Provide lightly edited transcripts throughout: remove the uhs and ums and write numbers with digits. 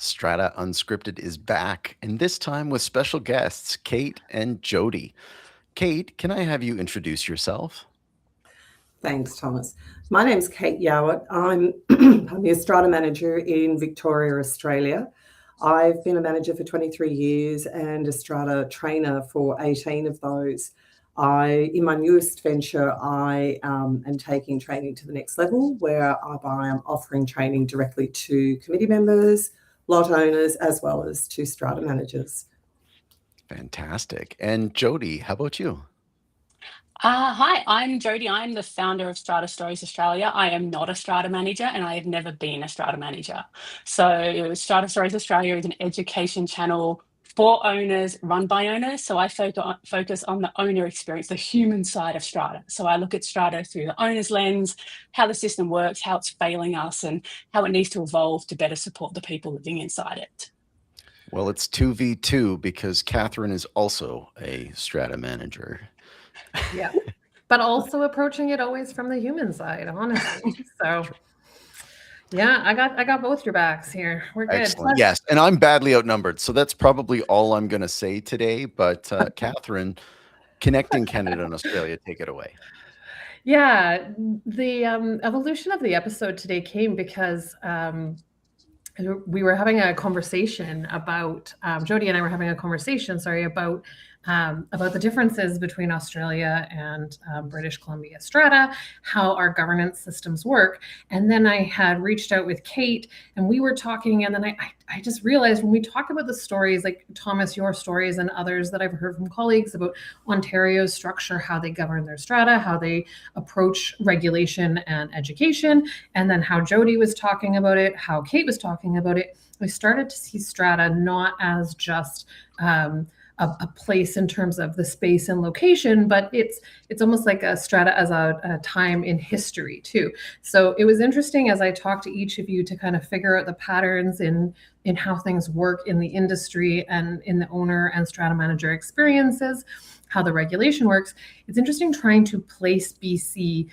Strata Unscripted is back, and this time with special guests, Kate and Jodi. Kate, can I have you introduce yourself? Thanks, Thomas. My name's Kate Yeowart. I'm, I'm the Strata manager in Victoria, Australia. I've been a manager for 23 years and a Strata trainer for 18 of those. In my newest venture, I am taking training to the next level, where I am offering training directly to committee members, lot owners, as well as to Strata managers. Fantastic. And Jodi, how about you? Hi, I'm Jodi. I'm the founder of Strata Stories Australia. I am not a Strata manager and I have never been a Strata manager. So, Strata Stories Australia is an education channel for owners, run by owners. So, I focus on the owner experience, the human side of Strata. So, I look at Strata through the owner's lens, how the system works, how it's failing us, and how it needs to evolve to better support the people living inside it. Well, it's 2v2 because Katharine is also a Strata manager. Yeah, but also approaching it always from the human side, honestly. So, yeah, I got both your backs here. We're good. Excellent. Yes, and I'm badly outnumbered, so that's probably all I'm going to say today. But Katharine, connecting Canada and Australia, take it away. Yeah, the evolution of the episode today came because we were having a conversation about Jodi and I were having a conversation, about the differences between Australia and British Columbia Strata, how our governance systems work. And then I had reached out with Kate and we were talking, and then I just realized when we talk about the stories, like Thomas, your stories and others that I've heard from colleagues about Ontario's structure, how they govern their strata, how they approach regulation and education, and then how Jodi was talking about it, how Kate was talking about it, we started to see strata not as just a place in terms of the space and location, but it's almost like a strata as a time in history too. So it was interesting as I talked to each of you to kind of figure out the patterns in how things work in the industry and in the owner and strata manager experiences, how the regulation works. It's interesting trying to place BC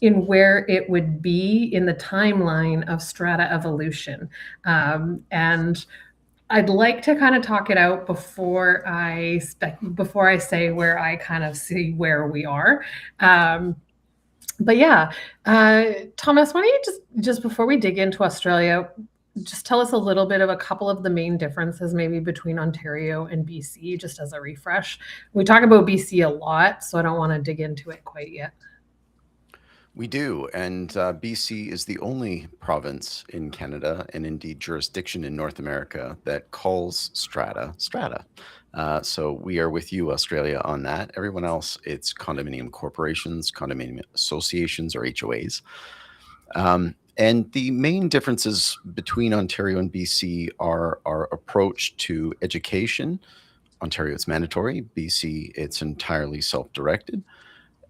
in where it would be in the timeline of strata evolution. And I'd like to kind of talk it out before I say where I kind of see where we are. But yeah, Thomas, why don't you just before we dig into Australia, just tell us a little bit of a couple of the main differences maybe between Ontario and BC, just as a refresh. We talk about BC a lot, so I don't want to dig into it quite yet. We do, and BC is the only province in Canada, and indeed jurisdiction in North America, that calls strata. So we are with you, Australia, on that. Everyone else, it's condominium corporations, condominium associations, or HOAs. And the main differences between Ontario and BC are our approach to education. Ontario, it's mandatory. BC, it's entirely self-directed.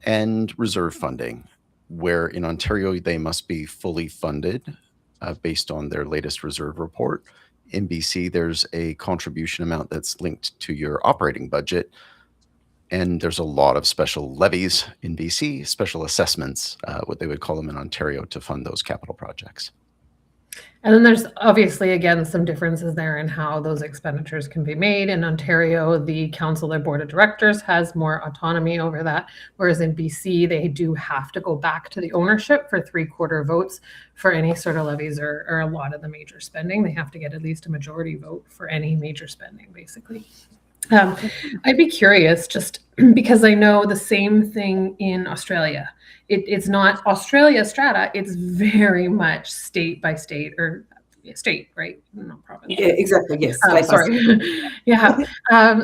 And reserve funding, where in Ontario they must be fully funded based on their latest reserve report. In BC, there's a contribution amount that's linked to your operating budget. And there's a lot of special levies in BC, special assessments, what they would call them in Ontario, to fund those capital projects. And then there's obviously, again, some differences there in how those expenditures can be made. In Ontario, the council, their board of directors, has more autonomy over that, whereas in BC, they do have to go back to the ownership for 3/4 votes for any sort of levies or a lot of the major spending. They have to get at least a majority vote for any major spending, basically. I'd be curious, just because I know the same thing in Australia. It's not Australia strata, it's very much state by state, or state, right? No province. Yeah, exactly. Yes. Sorry. Yeah.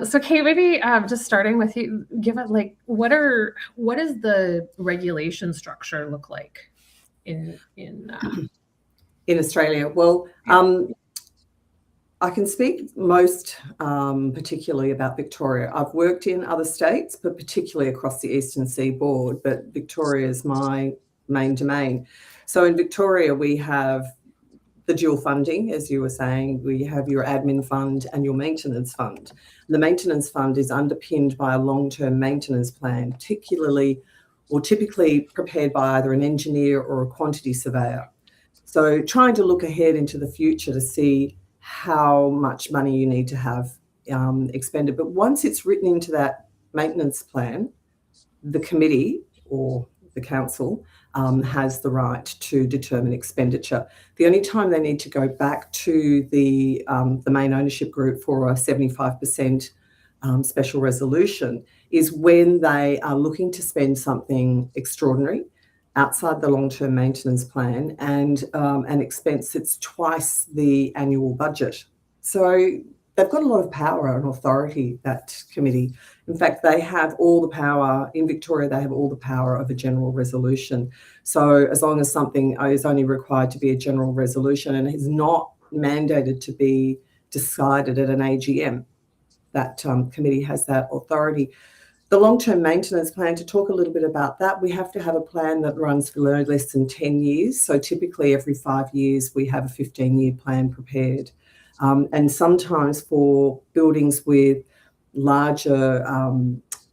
So Kate, maybe just starting with you, give it like what is the regulation structure look like in Australia? Well, I can speak most particularly about Victoria. I've worked in other states, but particularly across the eastern seaboard, but Victoria is my main domain. So in Victoria, we have the dual funding, as you were saying. We have your admin fund and your maintenance fund. The maintenance fund is underpinned by a long-term maintenance plan, typically prepared by either an engineer or a quantity surveyor. So trying to look ahead into the future to see how much money you need to have expended. But once it's written into that maintenance plan, the committee or the council has the right to determine expenditure. The only time they need to go back to the main ownership group for a 75% special resolution is when they are looking to spend something extraordinary outside the long-term maintenance plan and an expense that's twice the annual budget. So they've got a lot of power and authority, that committee. In fact, they have all the power in Victoria. They have all the power of a general resolution. So as long as something is only required to be a general resolution and is not mandated to be decided at an AGM, that committee has that authority. The long-term maintenance plan, to talk a little bit about that, we have to have a plan that runs for no less than 10 years. So typically every 5 years we have a 15-year plan prepared. And sometimes for buildings with larger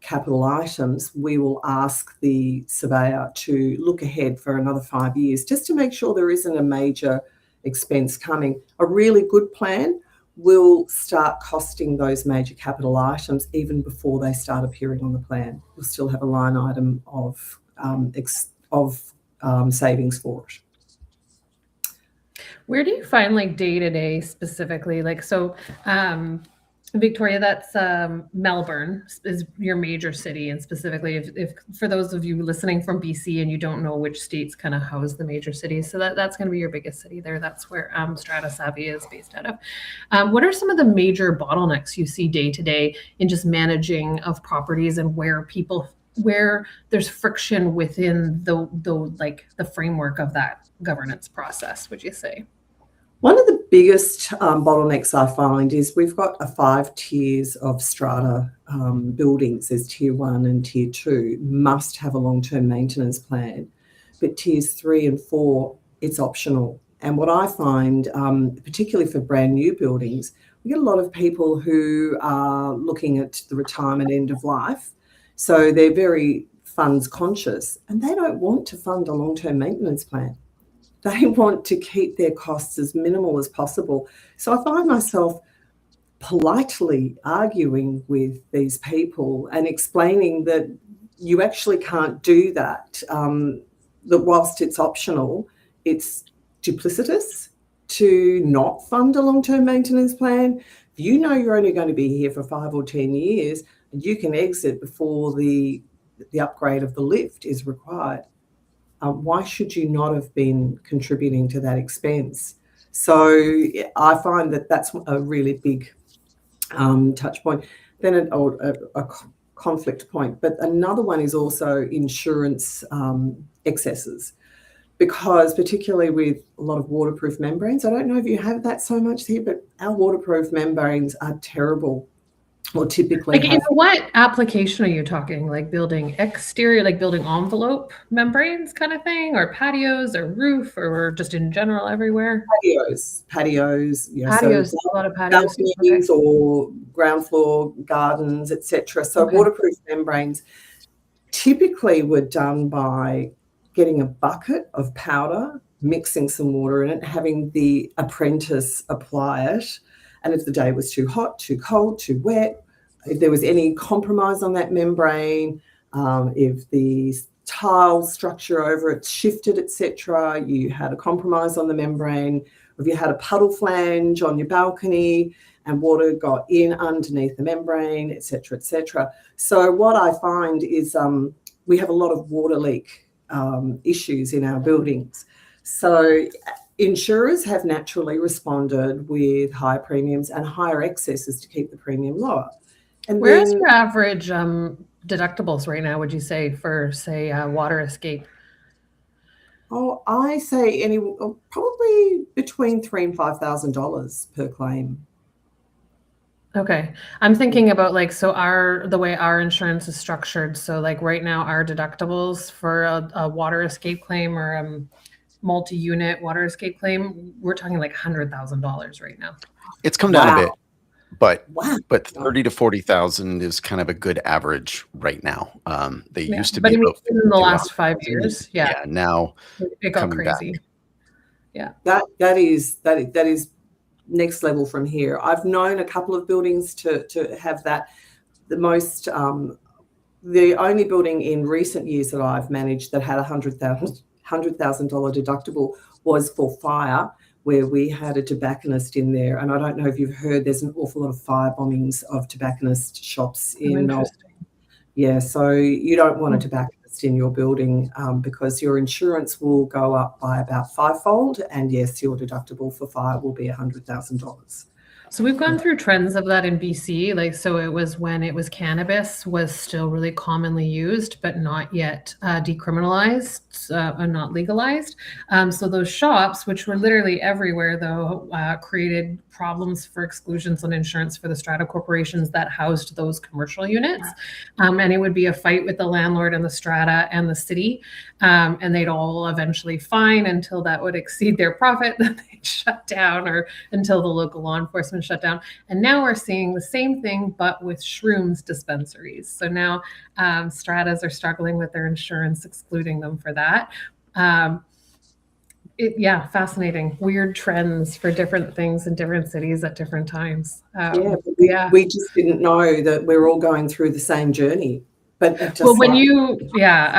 capital items, we will ask the surveyor to look ahead for another 5 years just to make sure there isn't a major expense coming. A really good plan will start costing those major capital items even before they start appearing on the plan. We'll still have a line item of savings for it. Where do you find like day-to-day specifically? Like, so Victoria, that's Melbourne is your major city. And specifically, if for those of you listening from BC and you don't know which states kind of house the major cities, so that's going to be your biggest city there. That's where Strata Savvy is based out of. What are some of the major bottlenecks you see day to day in just managing of properties, and where there's friction within the framework of that governance process, would you say? One of the biggest bottlenecks I find is we've got 5 tiers of strata buildings. There's tier 1 and tier 2 must have a long-term maintenance plan, but tiers 3 and 4, it's optional. And what I find, particularly for brand new buildings, we get a lot of people who are looking at the retirement end of life. So they're very funds conscious and they don't want to fund a long-term maintenance plan. They want to keep their costs as minimal as possible. So I find myself politely arguing with these people and explaining that you actually can't do that, that whilst it's optional, it's duplicitous to not fund a long-term maintenance plan. If you know you're only going to be here for 5 or 10 years, and you can exit before the upgrade of the lift is required. Why should you not have been contributing to that expense? So I find that that's a really big touch point. Then a conflict point. But another one is also insurance excesses, because particularly with a lot of waterproof membranes, I don't know if you have that so much here, but our waterproof membranes are terrible. Or typically, like, what application are you talking? Like building exterior, like building envelope membranes kind of thing, or patios, or roof, or just in general everywhere? Patios. You know, patios, so a lot of patios, balconies or ground floor gardens, etc. So waterproof membranes typically were done by getting a bucket of powder, mixing some water in it, having the apprentice apply it. And if the day was too hot, too cold, too wet, if there was any compromise on that membrane, if the tile structure over it shifted, etc., you had a compromise on the membrane. If you had a puddle flange on your balcony and water got in underneath the membrane, etc., etc. So what I find is we have a lot of water leak issues in our buildings. So insurers have naturally responded with higher premiums and higher excesses to keep the premium lower. And where's your average deductibles right now, would you say, for, say, water escape? Oh, I say probably between $3,000 and $5,000 per claim. Okay. I'm thinking about like, so the way our insurance is structured. So like right now, our deductibles for a water escape claim or multi-unit water escape claim, we're talking like $100,000 right now. It's come down a bit, but 30 to 40,000 is kind of a good average right now. They used to be about in the last 5 years. Now it got crazy. That is next level from here. I've known a couple of buildings to have that. The only building in recent years that I've managed that had $100,000 deductible was for fire, where we had a tobacconist in there. And I don't know if you've heard, there's an awful lot of fire bombings of tobacconist shops in Melbourne. Yeah, so you don't want a tobacconist in your building because your insurance will go up by about 5-fold, and yes, your deductible for fire will be $100,000. So we've gone through trends of that in BC. Like, so it was when it was cannabis was still really commonly used, but not yet decriminalized and not legalized. So those shops, which were literally everywhere, though, created problems for exclusions on insurance for the strata corporations that housed those commercial units. And it would be a fight with the landlord and the strata and the city. And they'd all eventually fine until that would exceed their profit, then they'd shut down, or until the local law enforcement shut down. And now we're seeing the same thing, but with shrooms dispensaries. So now stratas are struggling with their insurance, excluding them for that. Fascinating. Weird trends for different things in different cities at different times. We just didn't know that we're all going through the same journey. But I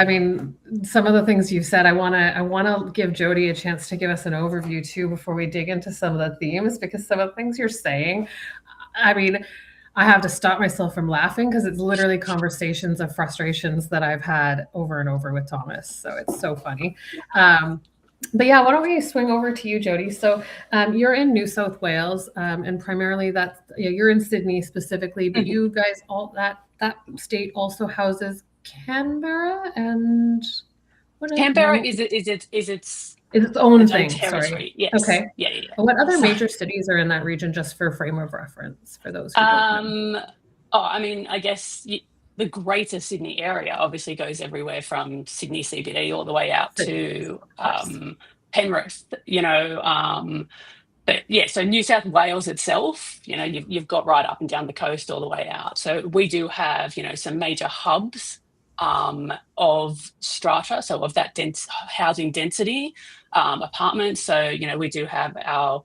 mean, some of the things you've said, I want to give Jodi a chance to give us an overview too before we dig into some of the themes, because some of the things you're saying, I mean, I have to stop myself from laughing because it's literally conversations of frustrations that I've had over and over with Thomas. So it's so funny. But yeah, why don't we swing over to you, Jodi? So you're in New South Wales, and primarily you're in Sydney specifically, but you guys, all that state also houses Canberra, and Canberra is its own thing. Territory. Sorry. Yes. Okay. Yeah. What other major cities are in that region, just for frame of reference for those who don't know? I mean, I guess the greater Sydney area obviously goes everywhere from Sydney CBD all the way out to Penrith, but yeah, so New South Wales itself, you've got right up and down the coast all the way out. So we do have, some major hubs of strata, so of that dense housing density, apartments. So, we do have our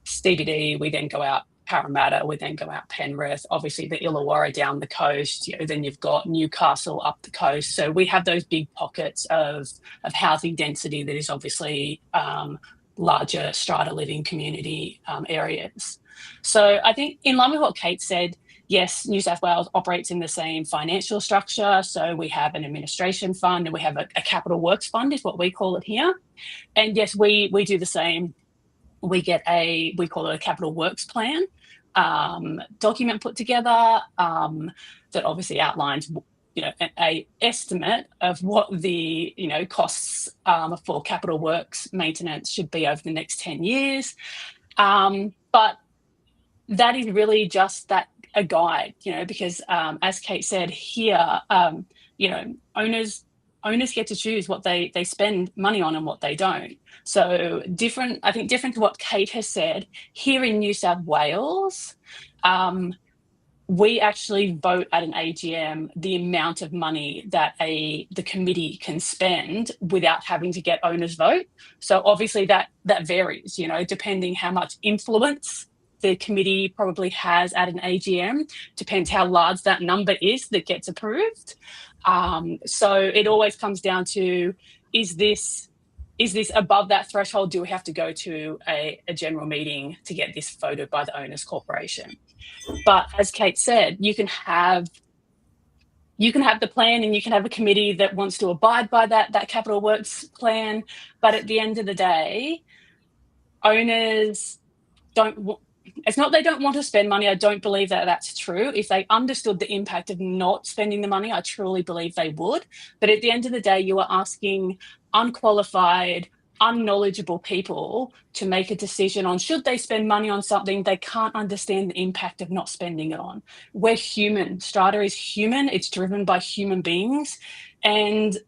CBD, we then go out Parramatta, we then go out Penrith, obviously the Illawarra down the coast, then you've got Newcastle up the coast. So we have those big pockets of housing density that is obviously larger strata living community areas. So I think in line with what Kate said, yes, New South Wales operates in the same financial structure. So we have an administration fund and we have a capital works fund is what we call it here. And yes, we do the same. We call it a capital works plan document put together that obviously outlines, a estimate of what the, costs for capital works maintenance should be over the next 10 years. But that is really just a guide, because as Kate said here, owners get to choose what they spend money on and what they don't. So different to what Kate has said, here in New South Wales, we actually vote at an AGM the amount of money that the committee can spend without having to get owners' vote. So obviously that varies, depending how much influence the committee probably has at an AGM, depends how large that number is that gets approved. So it always comes down to, is this above that threshold? Do we have to go to a general meeting to get this voted by the owners corporation? But as Kate said, you can have the plan and you can have a committee that wants to abide by that capital works plan. But at the end of the day, owners it's not they don't want to spend money. I don't believe that that's true. If they understood the impact of not spending the money, I truly believe they would. But at the end of the day, you are asking unqualified, unknowledgeable people to make a decision on should they spend money on something they can't understand the impact of not spending it on. We're human. Strata is human. It's driven by human beings. And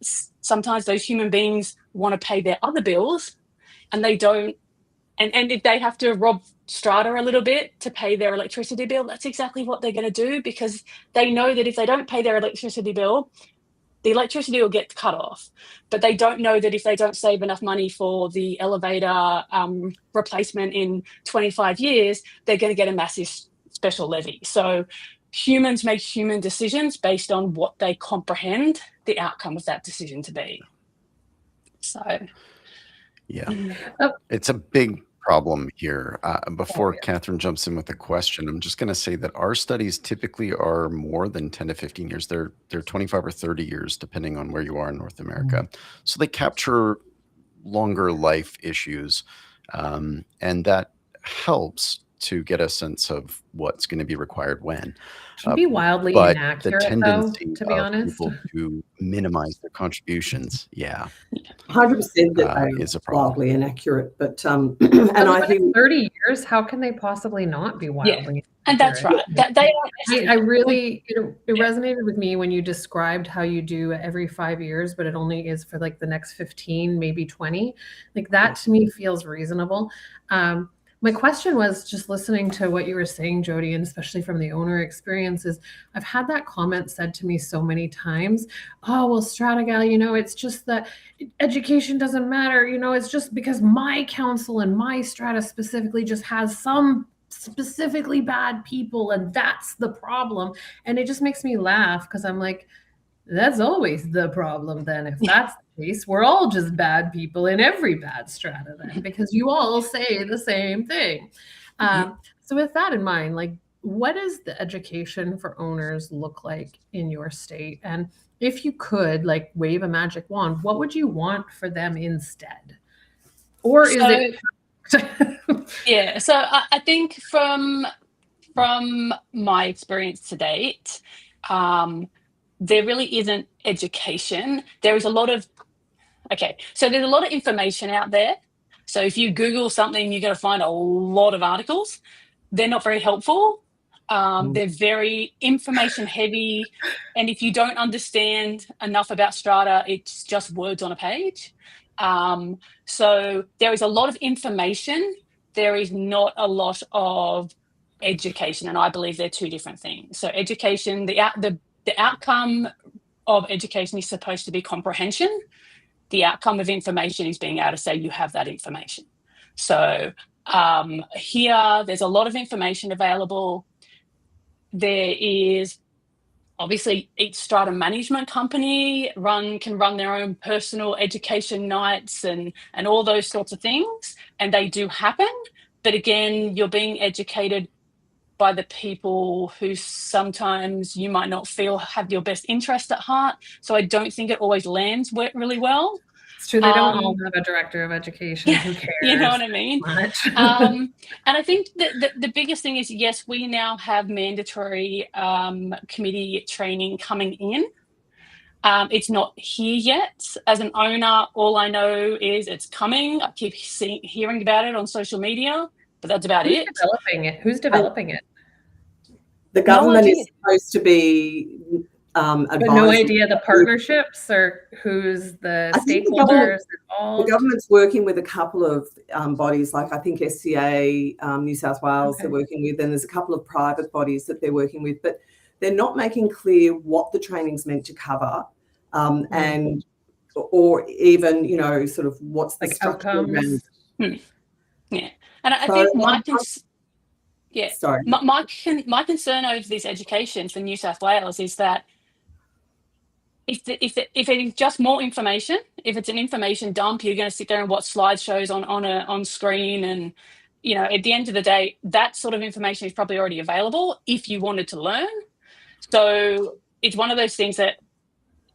sometimes those human beings want to pay their other bills and they don't. And if they have to rob Strata a little bit to pay their electricity bill, that's exactly what they're going to do, because they know that if they don't pay their electricity bill, the electricity will get cut off, but they don't know that if they don't save enough money for the elevator replacement in 25 years, they're going to get a massive special levy. So humans make human decisions based on what they comprehend the outcome of that decision to be. So, yeah, it's a big problem here. Before Katharine jumps in with a question, I'm just going to say that our studies typically are more than 10 to 15 years. They're 25 or 30 years, depending on where you are in North America. So they capture longer life issues, and that helps to get a sense of what's going to be required when. It can be wildly but inaccurate, the tendency though, to be honest. people to minimize their contributions, 100% that is they a are problem. wildly inaccurate, but and But I in think 30 years, how can they possibly not be wildly and that's right. They are I really, it resonated with me when you described how you do every 5 years, but it only is for like the next 15, maybe 20. Like that to me feels reasonable. My question was just listening to what you were saying, Jodi, and especially from the owner experiences. I've had that comment said to me so many times. Oh, well, Strata gal, it's just that education doesn't matter. It's just because my council and my Strata specifically just has some specifically bad people, and that's the problem. And it just makes me laugh because I'm like, that's always the problem then. If that's the case, we're all just bad people in every bad strata then, because you all say the same thing. So with that in mind, like, what does the education for owners look like in your state? And if you could like wave a magic wand, what would you want for them instead? Or is it yeah, so I think from my experience to date, there really isn't education. There is a lot of, so there's a lot of information out there. So if you Google something, you're going to find a lot of articles. They're not very helpful. They're very information heavy. And if you don't understand enough about Strata, it's just words on a page. So there is a lot of information. There is not a lot of education. And I believe they're two different things. So education, the outcome of education is supposed to be comprehension. The outcome of information is being able to say you have that information. So here, there's a lot of information available. There is obviously each strata management company can run their own personal education nights and all those sorts of things, and they do happen. But again, you're being educated by the people who sometimes you might not feel have your best interest at heart. So I don't think it always lands really well. It's true. They don't all have a director of education. Who cares? You know what I mean? And I think that the biggest thing is, yes, we now have mandatory committee training coming in. It's not here yet. As an owner, all I know is it's coming. I keep hearing about it on social media, but that's about it. Who's developing it? The government is supposed to be but no idea the partnerships or who's the stakeholders involved. The government's working with a couple of bodies, like I think SCA, New South Wales, they're working with, and there's a couple of private bodies that they're working with, but they're not making clear what the training's meant to cover, and or even sort of what's the structure around. Yeah, and I think my concern over this education for New South Wales is that if it is just more information, if it's an information dump, you're going to sit there and watch slideshows on screen, and at the end of the day, that sort of information is probably already available if you wanted to learn. So it's one of those things that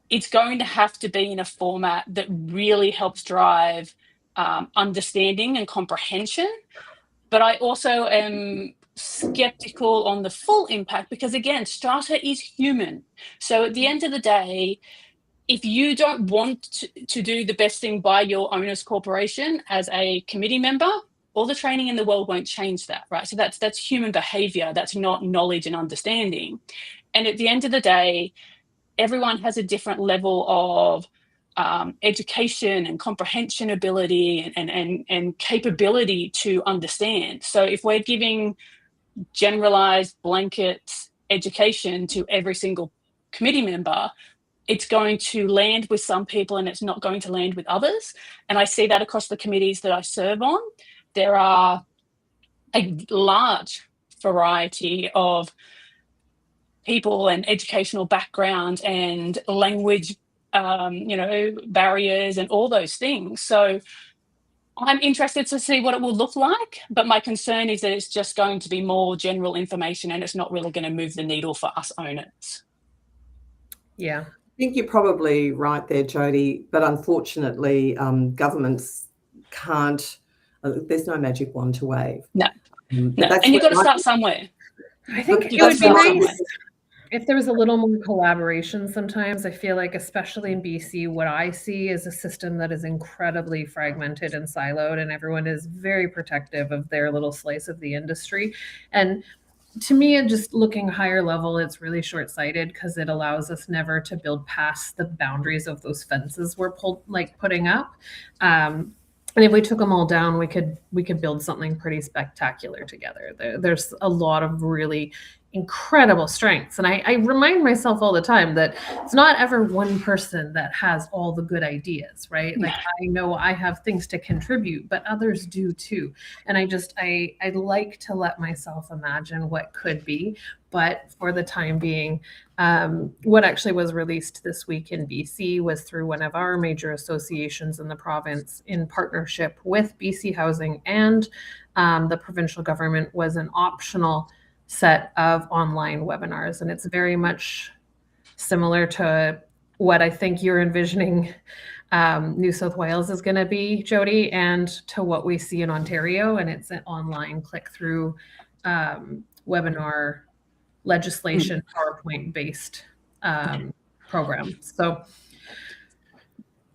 it's going to have to be in a format that really helps drive understanding and comprehension. But I also am skeptical on the full impact because, again, Strata is human. So at the end of the day, if you don't want to do the best thing by your owner's corporation as a committee member, all the training in the world won't change that, right? So that's human behavior. That's not knowledge and understanding. And at the end of the day, everyone has a different level of education and comprehension ability and capability to understand. So if we're giving generalized blanket education to every single committee member, it's going to land with some people and it's not going to land with others. And I see that across the committees that I serve on. There are a large variety of people and educational background and language, barriers and all those things. So I'm interested to see what it will look like, but my concern is that it's just going to be more general information and it's not really going to move the needle for us owners. Yeah. I think you're probably right there, Jodi, but unfortunately, governments can't, there's no magic wand to wave. No. And you've got to start somewhere. I think it would be nice if there was a little more collaboration sometimes. I feel like, especially in BC, what I see is a system that is incredibly fragmented and siloed, and everyone is very protective of their little slice of the industry. And to me, just looking higher level, it's really short-sighted because it allows us never to build past the boundaries of those fences we're putting up. And if we took them all down, we could build something pretty spectacular together. There's a lot of really incredible strengths. And I remind myself all the time that it's not ever one person that has all the good ideas, right? Like, I know I have things to contribute, but others do too. And I like to let myself imagine what could be. But for the time being, what actually was released this week in BC was through one of our major associations in the province in partnership with BC Housing and the provincial government, was an optional set of online webinars. And it's very much similar to what I think you're envisioning New South Wales is going to be, Jodi, and to what we see in Ontario. And it's an online click-through webinar legislation PowerPoint-based program. So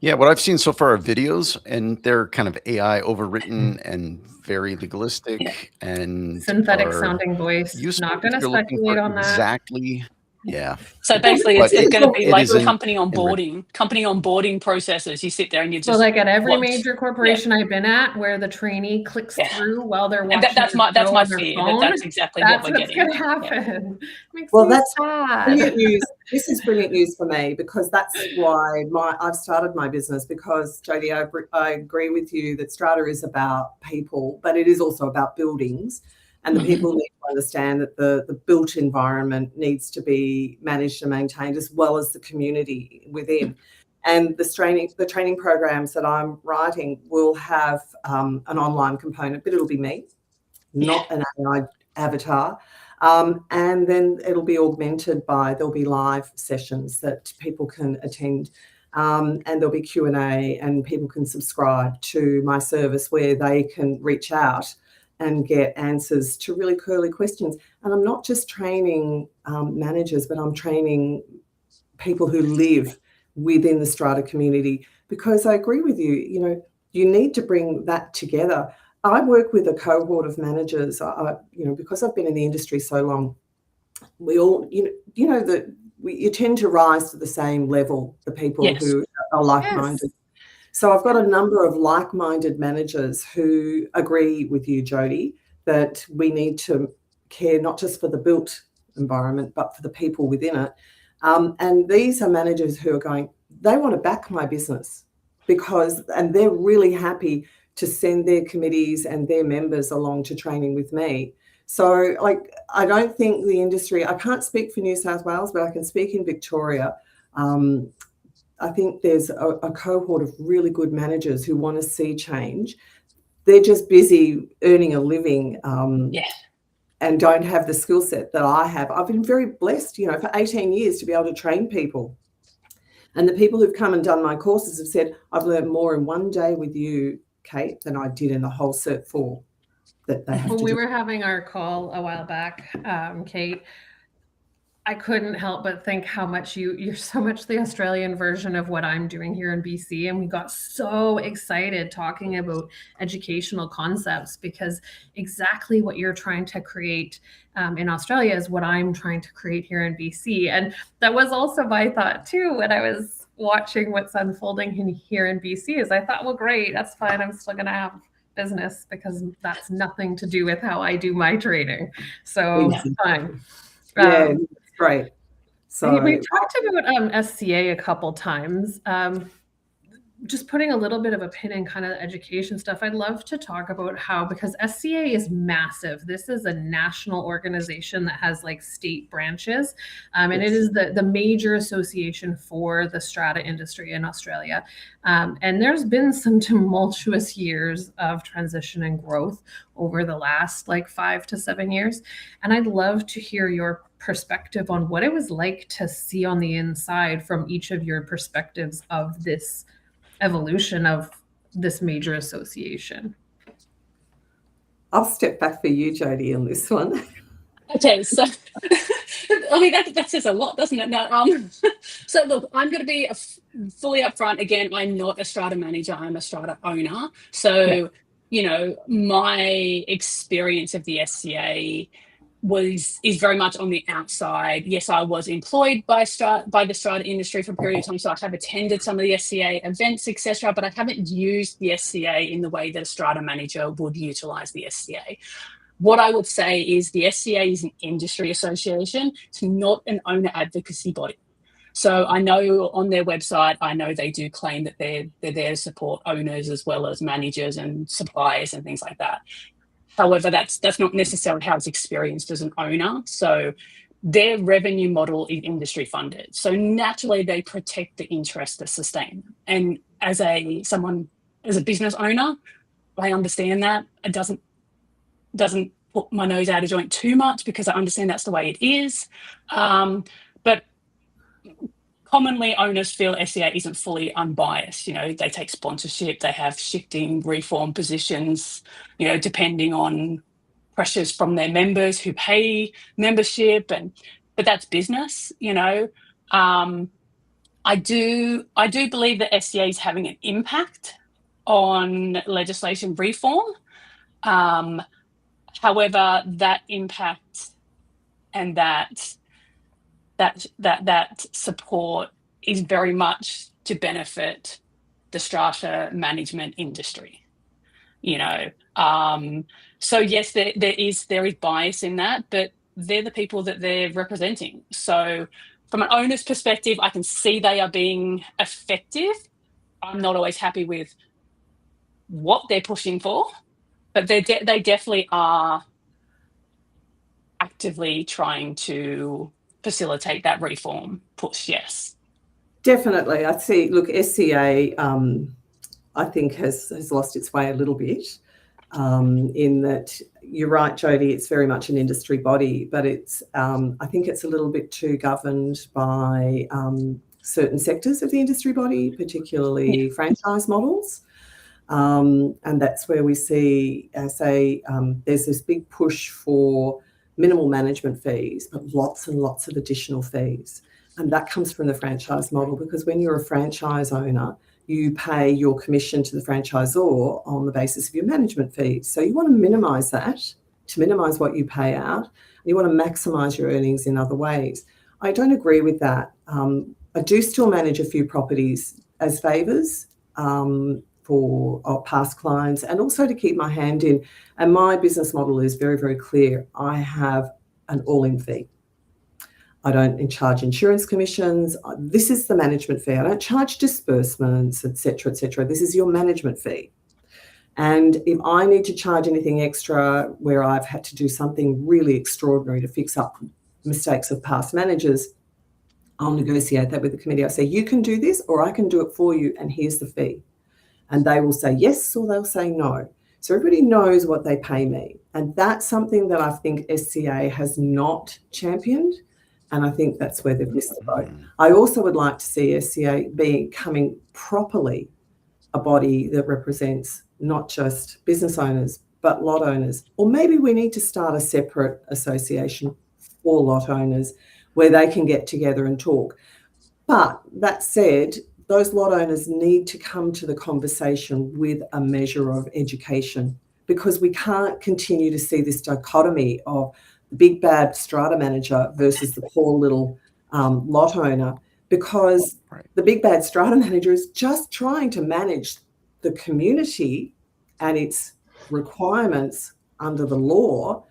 yeah, what I've seen so far are videos, and they're kind of AI overwritten and very legalistic and synthetic sounding voice. Not going to speculate on that. Exactly. Yeah. So basically, it's going to be like company onboarding processes. You sit there and you just. So like at every major corporation I've been at, where the trainee clicks through while they're watching. That's my fear. That's exactly what we're getting. That's going to happen. Well, that's brilliant news. This is brilliant news for me, because that's why I've started my business. Because Jodi, I agree with you that Strata is about people, but it is also about buildings. And the people need to understand that the built environment needs to be managed and maintained, as well as the community within. And the training programs that I'm writing will have an online component, but it'll be me, not an AI avatar. And then it'll be augmented by, there'll be live sessions that people can attend. And there'll be Q&A, and people can subscribe to my service where they can reach out and get answers to really curly questions. And I'm not just training managers, but I'm training people who live within the Strata community, because I agree with you, you need to bring that together. I work with a cohort of managers, because I've been in the industry so long. We all, you tend to rise to the same level, the people who are like-minded. Yes. So I've got a number of like-minded managers who agree with you, Jodi, that we need to care not just for the built environment, but for the people within it. And these are managers who are going, they want to back my business and they're really happy to send their committees and their members along to training with me. So, I don't think the industry, I can't speak for New South Wales, but I can speak in Victoria. I think there's a cohort of really good managers who want to see change. They're just busy earning a living and don't have the skill set that I have. I've been very blessed, for 18 years to be able to train people. And the people who've come and done my courses have said, I've learned more in one day with you, Kate, than I did in the whole Cert 4 that they have to do. When we were having our call a while back, Kate, I couldn't help but think how much you're so much the Australian version of what I'm doing here in BC. And we got so excited talking about educational concepts, because exactly what you're trying to create in Australia is what I'm trying to create here in BC. And that was also my thought too, when I was watching what's unfolding here in BC, is I thought, well, great, that's fine. I'm still going to have business, because that's nothing to do with how I do my trading. So fine. Yeah. Great. So we've talked about SCA a couple times. Just putting a little bit of a pin in kind of the education stuff, I'd love to talk about how, because SCA is massive. This is a national organization that has like state branches, and it is the major association for the strata industry in Australia. And there's been some tumultuous years of transition and growth over the last like 5 to 7 years. And I'd love to hear your perspective on what it was like to see on the inside from each of your perspectives of this evolution of this major association. I'll step back for you, Jodi, on this one. Okay, so I mean that says a lot, doesn't it? Now, so look, I'm going to be fully upfront. Again, I'm not a strata manager. I'm a strata owner. So you know, my experience of the SCA is very much on the outside. Yes, I was employed by the strata industry for a period of time, so I have attended some of the SCA events, etc. But I haven't used the SCA in the way that a strata manager would utilise the SCA. What I would say is the SCA is an industry association. It's not an owner advocacy body. So I know on their website, I know they do claim that they're there to support owners as well as managers and suppliers and things like that. However, that's not necessarily how it's experienced as an owner. So their revenue model is industry funded. So naturally, they protect the interest to sustain. And as a business owner, I understand that. It doesn't put my nose out of joint too much because I understand that's the way it is. But commonly, owners feel SCA isn't fully unbiased. You know, they take sponsorship, they have shifting reform positions, you know, depending on pressures from their members who pay membership, but that's business, you know. I do believe that SCA is having an impact on legislation reform. However, that impact and that support is very much to benefit the strata management industry, you know. So yes, there is bias in that, but they're the people that they're representing. So from an owner's perspective, I can see they are being effective. I'm not always happy with what they're pushing for, but they definitely are actively trying to facilitate that reform push. Yes, definitely. I see. Look, SCA, I think has lost its way a little bit. In that, you're right, Jodi. It's very much an industry body, but it's I think it's a little bit too governed by certain sectors of the industry body, particularly franchise models. And that's where we see, there's this big push for minimal management fees, but lots and lots of additional fees. And that comes from the franchise model, because when you're a franchise owner, you pay your commission to the franchisor on the basis of your management fees. So you want to minimise that, to minimise what you pay out. And you want to maximise your earnings in other ways. I don't agree with that. I do still manage a few properties as favours for our past clients, and also to keep my hand in. And my business model is very, very clear. I have an all-in fee. I don't charge insurance commissions. This is the management fee. I don't charge disbursements, et cetera, et cetera. This is your management fee. And if I need to charge anything extra where I've had to do something really extraordinary to fix up mistakes of past managers, I'll negotiate that with the committee. I say, you can do this, or I can do it for you, and here's the fee. And they will say yes, or they'll say no. So everybody knows what they pay me. And that's something that I think SCA has not championed. And I think that's where they've missed the boat. I also would like to see SCA becoming properly a body that represents not just business owners, but lot owners. Or maybe we need to start a separate association for lot owners where they can get together and talk. But that said, those lot owners need to come to the conversation with a measure of education, because we can't continue to see this dichotomy of the big bad strata manager versus the poor little lot owner, because the big bad strata manager is just trying to manage the community and its requirements under the law,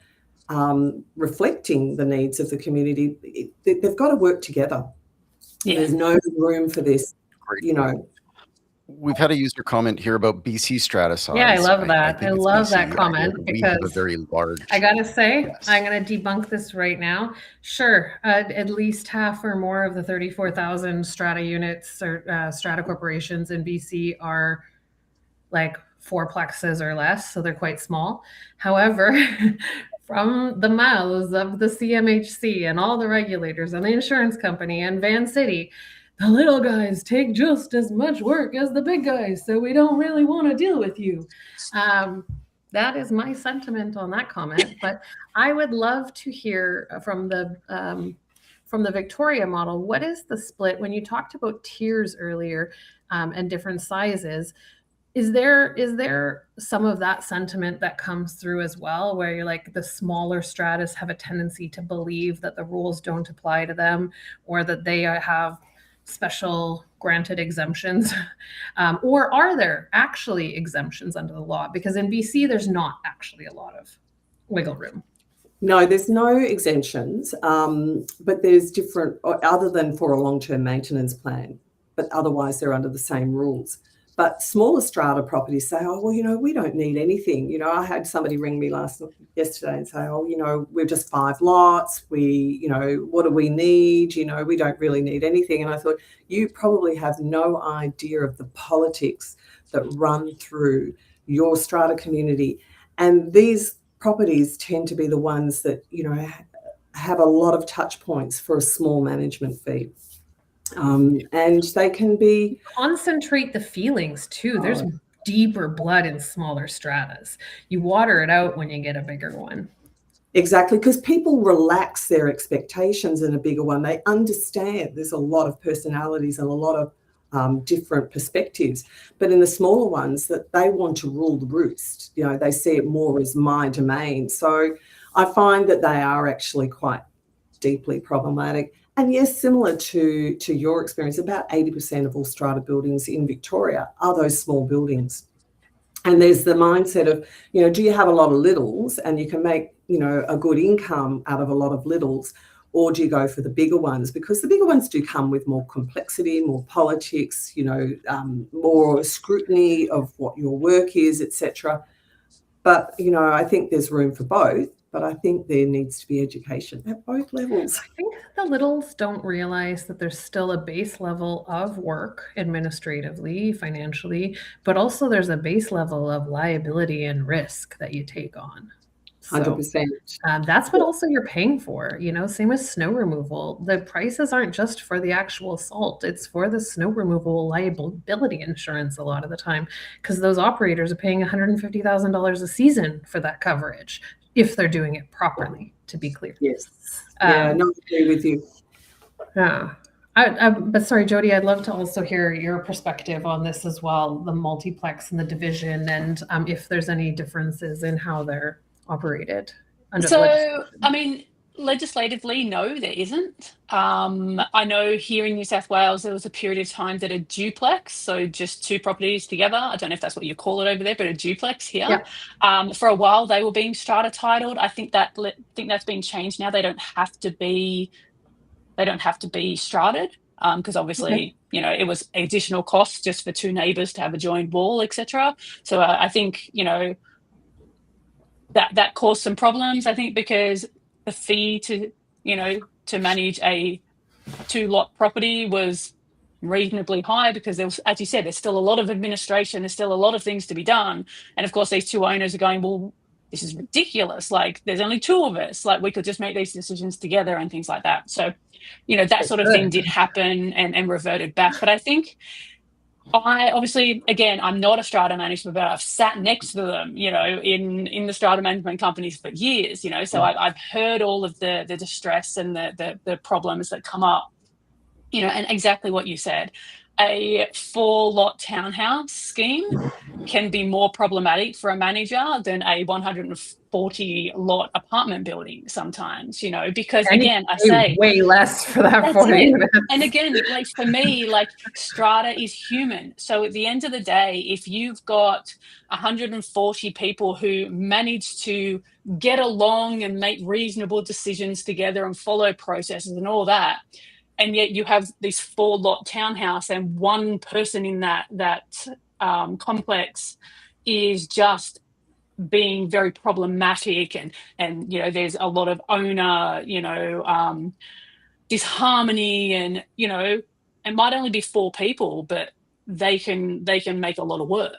reflecting the needs of the community. They've got to work together. Yeah. There's no room for this, Great. you know. We've had a user comment here about BC strata size. Yeah, I love that. I it's love BC. that comment We have a because very large. I gotta say, Yes. I'm gonna debunk this right now. Sure, at least half or more of the 34,000 strata units or strata corporations in BC are like fourplexes or less, so they're quite small. However, from the mouths of the CMHC and all the regulators and the insurance company and Van City, the little guys take just as much work as the big guys, so we don't really want to deal with you. That is my sentiment on that comment. But I would love to hear from the Victoria model. What is the split when you talked about tiers earlier and different sizes? Is there some of that sentiment that comes through as well, where you're like the smaller stratas have a tendency to believe that the rules don't apply to them, or that they have special granted exemptions, or are there actually exemptions under the law? Because in BC, there's not actually a lot of wiggle room. No, there's no exemptions, but there's different, other than for a long-term maintenance plan, but otherwise they're under the same rules. But smaller strata properties say, oh, well, you know, we don't need anything. You know, I had somebody ring me yesterday and say, oh, you know, we're just 5 lots. You know, what do we need? You know, we don't really need anything. And I thought, you probably have no idea of the politics that run through your strata community. And these properties tend to be the ones that, you know, have a lot of touch points for a small management fee. And they can be concentrate the feelings too. There's deeper blood in smaller stratas. You water it out when you get a bigger one. Exactly, because people relax their expectations in a bigger one. They understand there's a lot of personalities and a lot of different perspectives. But in the smaller ones, that they want to rule the roost. You know, they see it more as my domain. So I find that they are actually quite deeply problematic. And yes, similar to your experience, about 80% of all strata buildings in Victoria are those small buildings. And there's the mindset of, you know, do you have a lot of littles and you can make, you know, a good income out of a lot of littles, or do you go for the bigger ones? Because the bigger ones do come with more complexity, more politics, you know, more scrutiny of what your work is, etc. But, you know, I think there's room for both. But I think there needs to be education at both levels. I think the littles don't realize that there's still a base level of work administratively, financially, but also there's a base level of liability and risk that you take on. 100%. That's what also you're paying for, you know, same as snow removal. The prices aren't just for the actual salt, it's for the snow removal liability insurance a lot of the time, because those operators are paying $150,000 a season for that coverage, if they're doing it properly, to be clear. Yes. Yeah, no, I agree with you. Yeah. But sorry, Jodi, I'd love to also hear your perspective on this as well, the multiplex and the division, and if there's any differences in how they're operated. So, I mean, legislatively, no, there isn't. I know here in New South Wales, there was a period of time that a duplex, so just 2 properties together, I don't know if that's what you call it over there, but a duplex here. Yeah. For a while, they were being strata titled. I think that's been changed now. They don't have to be strated, because obviously, you know, it was additional costs just for 2 neighbours to have a joined wall, etc. So I think, you know, that caused some problems, I think, because the fee to manage a 2-lot property was reasonably high, because there was, as you said, there's still a lot of administration, there's still a lot of things to be done. And of course, these 2 owners are going, well, this is ridiculous. Like, there's only 2 of us. Like, we could just make these decisions together and things like that. So, you know, that sort of thing did happen and reverted back. But I think I'm not a strata manager, but I've sat next to them, you know, in the strata management companies for years, you know, so I've heard all of the distress and the problems that come up, you know, and exactly what you said. A 4-lot townhouse scheme can be more problematic for a manager than a 140 lot apartment building sometimes, you know, because And again, I pay say way less for that that's 40 it. units. And again, like for me, like strata is human. So at the end of the day, if you've got 140 people who manage to get along and make reasonable decisions together and follow processes and all that, and yet you have this 4-lot townhouse and one person in that complex is just being very problematic, and you know, there's a lot of owner, you know, disharmony, and you know, it might only be 4 people, but they can make a lot of work,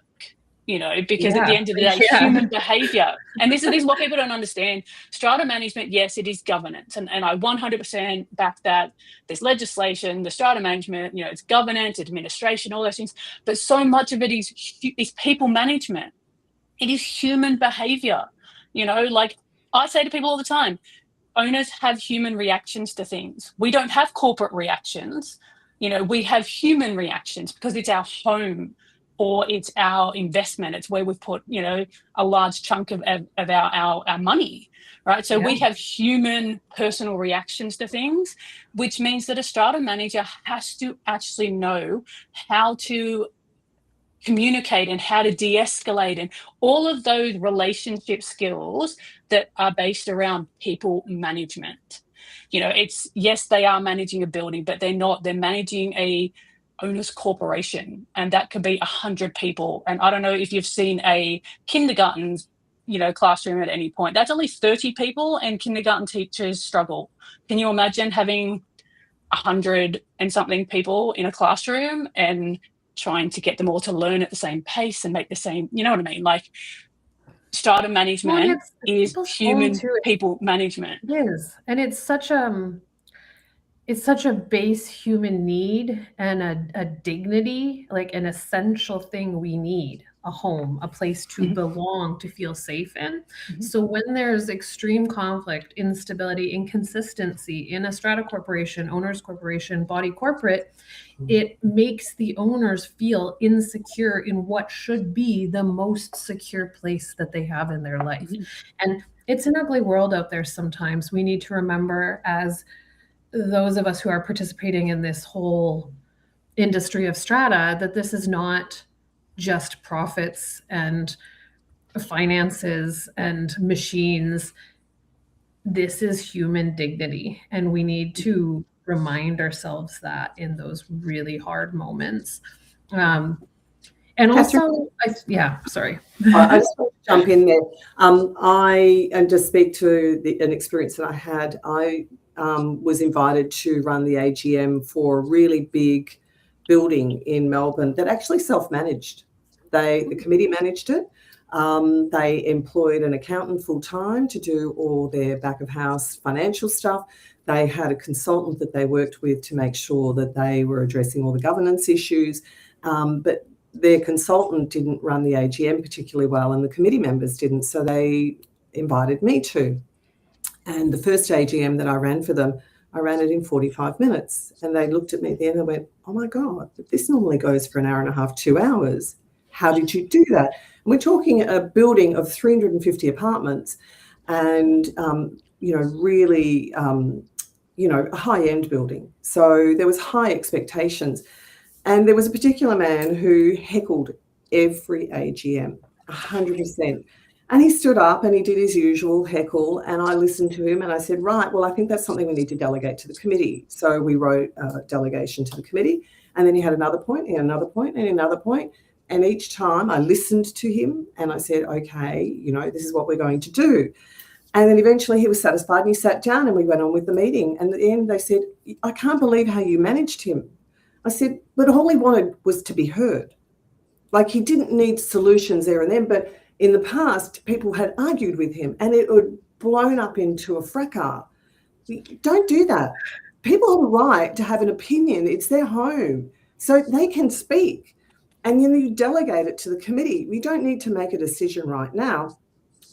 you know, because at the end of the day, human behavior, and this is what people don't understand. Strata management, yes, it is governance, and I 100% back that. There's legislation, the strata management, you know, it's governance, administration, all those things, but so much of it is people management. It is human behavior, you know, like I say to people all the time, owners have human reactions to things. We don't have corporate reactions. You know, we have human reactions because it's our home or it's our investment. It's where we've put, you know, a large chunk of our money, right? So we have human personal reactions to things, which means that a strata manager has to actually know how to communicate and how to de-escalate and all of those relationship skills that are based around people management. You know, it's, yes, they are managing a building, but they're managing a owner's corporation, and that could be 100 people. And I don't know if you've seen a kindergarten, you know, classroom at any point. That's only 30 people, and kindergarten teachers struggle. Can you imagine having 100 and something people in a classroom and trying to get them all to learn at the same pace and make the same, you know what I mean? Like strata management is human people management. It is. And it's such a base human need and a dignity, like an essential thing we need. A home, a place to belong, to feel safe in. So when there's extreme conflict, instability, inconsistency in a strata corporation, owners corporation, body corporate, it makes the owners feel insecure in what should be the most secure place that they have in their life. And it's an ugly world out there sometimes. We need to remember, as those of us who are participating in this whole industry of strata, that this is not just profits and finances and machines. This is human dignity, and we need to remind ourselves that in those really hard moments. And also, sorry. I just want to jump in there. And just speak to an experience that I had. I was invited to run the AGM for a really big building in Melbourne that actually self-managed. The committee managed it. They employed an accountant full-time to do all their back-of-house financial stuff. They had a consultant that they worked with to make sure that they were addressing all the governance issues. But their consultant didn't run the AGM particularly well, and the committee members didn't, so they invited me to. And the first AGM that I ran for them, I ran it in 45 minutes. And they looked at me at the end and went, oh my God, but this normally goes for an hour and a half, 2 hours. How did you do that? And we're talking a building of 350 apartments and, really, a high-end building. So there was high expectations. And there was a particular man who heckled every AGM, 100%. And he stood up and he did his usual heckle, and I listened to him and I said, right, well, I think that's something we need to delegate to the committee. So we wrote a delegation to the committee, and then he had another point, and another point, and another point. And each time I listened to him and I said, okay, this is what we're going to do. And then eventually he was satisfied and he sat down and we went on with the meeting. And at the end they said, I can't believe how you managed him. I said, but all he wanted was to be heard. Like, he didn't need solutions there and then, but in the past, people had argued with him and it had blown up into a fracas. Don't do that. People have a right to have an opinion. It's their home, so they can speak. And you delegate it to the committee. We don't need to make a decision right now.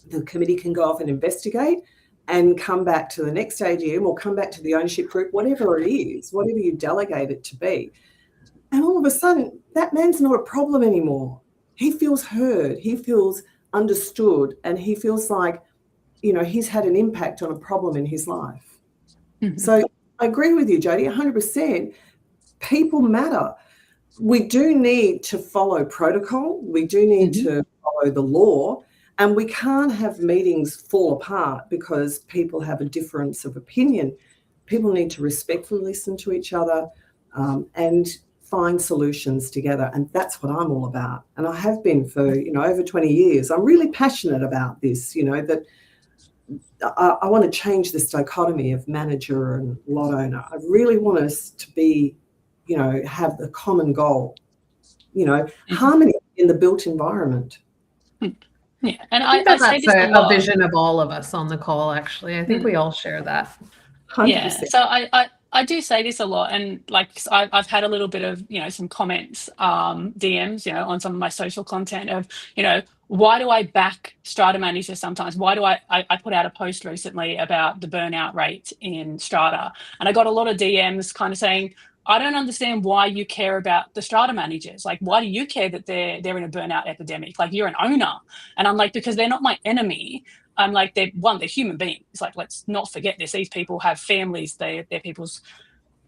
The committee can go off and investigate and come back to the next AGM or come back to the ownership group, whatever it is, whatever you delegate it to be. And all of a sudden, that man's not a problem anymore. he feels heard, he feels understood, and he feels like, he's had an impact on a problem in his life. So I agree with you, Jodi, 100%. People matter. We do need to follow protocol. We do need to follow the law. And we can't have meetings fall apart because people have a difference of opinion. People need to respectfully listen to each other and find solutions together. And that's what I'm all about. And I have been for, over 20 years. I'm really passionate about this, that I want to change this dichotomy of manager and lot owner. I really want us to be, have the common goal, harmony in the built environment. Yeah, and I think I say that's this a lot. vision of all of us on the call, actually. I think we all share that. 100%. Yeah, so I do say this a lot, and like I've had a little bit of some comments, DMs, on some of my social content of why do I back strata managers sometimes? Why do I put out a post recently about the burnout rate in strata, and I got a lot of DMs kind of saying, I don't understand why you care about the strata managers. Like, why do you care that they're in a burnout epidemic? Like, you're an owner. And I'm like, because they're not my enemy. I'm like, they're human beings. Like, let's not forget this. These people have families. They're people's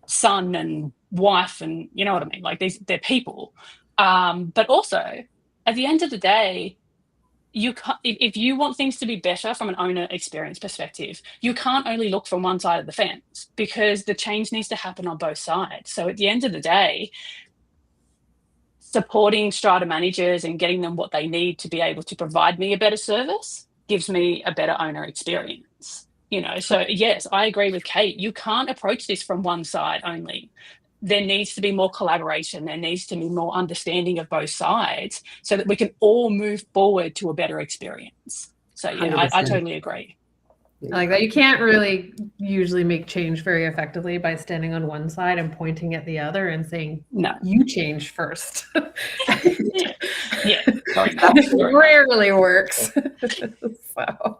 son and wife, and you know what I mean? Like, they're people. But also, at the end of the day, you can't, if you want things to be better from an owner experience perspective, you can't only look from one side of the fence, because the change needs to happen on both sides. So at the end of the day, supporting strata managers and getting them what they need to be able to provide me a better service gives me a better owner experience. So yes, I agree with Kate. You can't approach this from one side only. There needs to be more collaboration. There needs to be more understanding of both sides so that we can all move forward to a better experience. So yeah, I totally agree. I like that. You can't really usually make change very effectively by standing on one side and pointing at the other and saying, no, you change first. Yeah. That rarely works. So.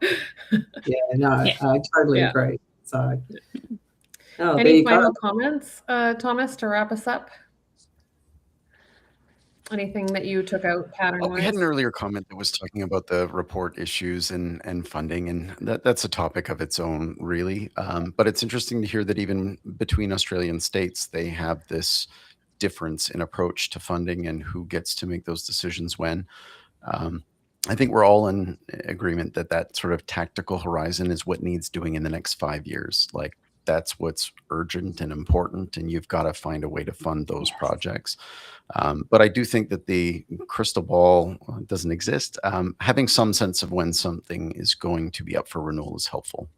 I totally agree. So, any final comments, Thomas, to wrap us up? Anything that you took out pattern-wise? We had an earlier comment that was talking about the report issues and funding, and that's a topic of its own, really. But it's interesting to hear that even between Australian states, they have this difference in approach to funding and who gets to make those decisions when. I think we're all in agreement that sort of tactical horizon is what needs doing in the next 5 years. Like, that's what's urgent and important, and you've got to find a way to fund those projects. But I do think that the crystal ball doesn't exist. Having some sense of when something is going to be up for renewal is helpful.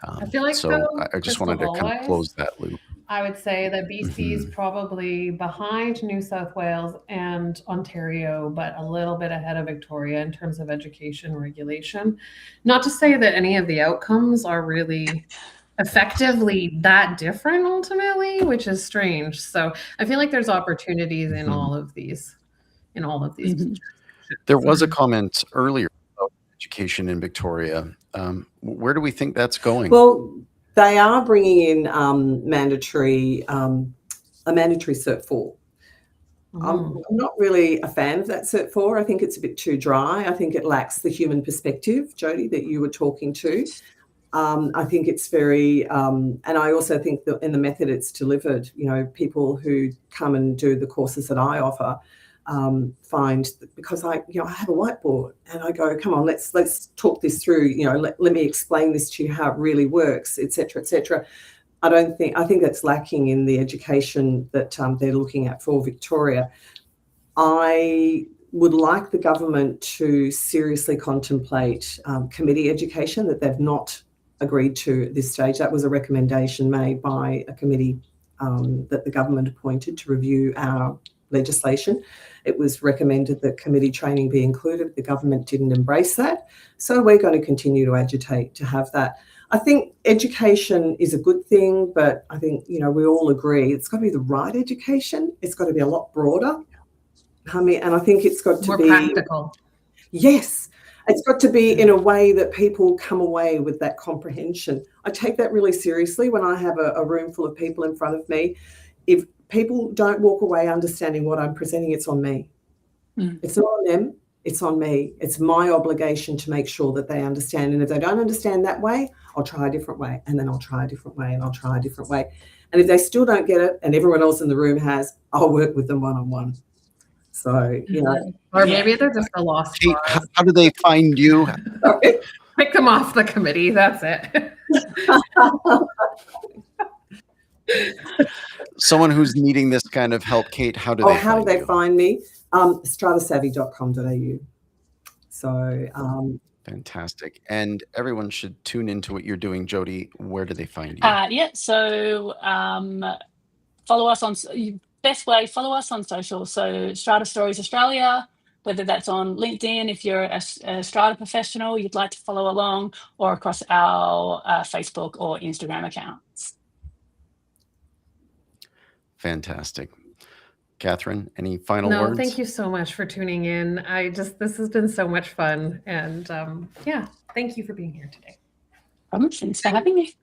I feel like so. I just wanted to kind of close that loop. I would say that BC is probably behind New South Wales and Ontario, but a little bit ahead of Victoria in terms of education regulation. Not to say that any of the outcomes are really effectively that different ultimately, which is strange. So I feel like there's opportunities in all of these. There was a comment earlier about education in Victoria. Where do we think that's going? Well, they are bringing in a mandatory Cert 4. I'm not really a fan of that Cert 4. I think it's a bit too dry. I think it lacks the human perspective, Jodi, that you were talking to. I think it's very, and I also think that in the method it's delivered, people who come and do the courses that I offer find that, because I have a whiteboard and I go, come on, let's talk this through, let me explain this to you how it really works, et cetera, et cetera. I think that's lacking in the education that they're looking at for Victoria. I would like the government to seriously contemplate committee education that they've not agreed to at this stage. That was a recommendation made by a committee that the government appointed to review our legislation. It was recommended that committee training be included. The government didn't embrace that. So we're going to continue to agitate to have that. I think education is a good thing, but I think, we all agree it's got to be the right education. It's got to be a lot broader. And I think it's got to more be practical. Yes. It's got to be in a way that people come away with that comprehension. I take that really seriously when I have a room full of people in front of me. If people don't walk away understanding what I'm presenting, it's on me. It's not on them, it's on me. It's my obligation to make sure that they understand. And if they don't understand that way, I'll try a different way, and then I'll try a different way, and I'll try a different way. And if they still don't get it, and everyone else in the room has, I'll work with them one-on-one. So, you know. Or maybe they're just a lost Kate, cause. how do they find you? Pick them off the committee. That's it. Someone who's needing this kind of help, Kate, how do they how do find they you? find me? stratasavvy.com.au. So Fantastic. And everyone should tune into what you're doing. Jodi, where do they find you? Yeah, so follow us on best way, follow us on social. So Strata Stories Australia, whether that's on LinkedIn, if you're a Strata professional, you'd like to follow along, or across our Facebook or Instagram accounts. Fantastic. Katharine, any final words? No, thank you so much for tuning in. This has been so much fun. And yeah, thank you for being here today. Thanks for having me.